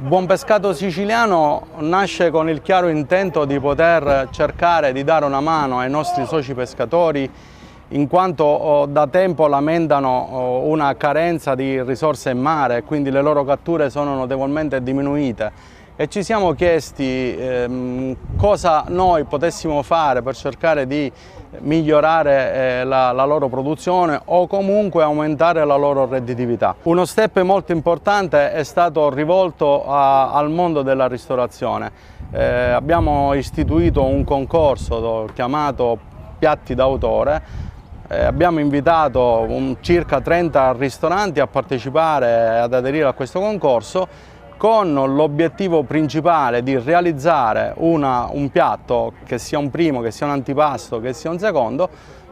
Buon Pescato Siciliano nasce con il chiaro intento di poter cercare di dare una mano ai nostri soci pescatori, in quanto da tempo lamentano una carenza di risorse in mare, quindi le loro catture sono notevolmente diminuite. E ci siamo chiesti cosa noi potessimo fare per cercare di migliorare la loro produzione o comunque aumentare la loro redditività. Uno step molto importante è stato rivolto al mondo della ristorazione. Abbiamo istituito un concorso chiamato Piatti d'autore. Abbiamo invitato circa 30 ristoranti a partecipare e ad aderire a questo concorso, con l'obiettivo principale di realizzare un piatto, che sia un primo, che sia un antipasto, che sia un secondo,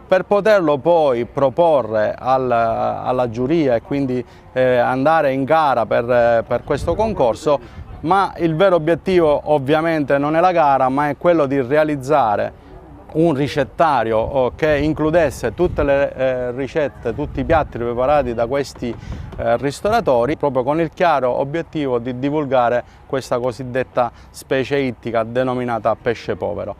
per poterlo poi proporre alla giuria e quindi andare in gara per questo concorso. Ma il vero obiettivo ovviamente non è la gara, ma è quello di realizzare un ricettario che includesse tutte le ricette, tutti i piatti preparati da questi ristoratori, proprio con il chiaro obiettivo di divulgare questa cosiddetta specie ittica denominata pesce povero.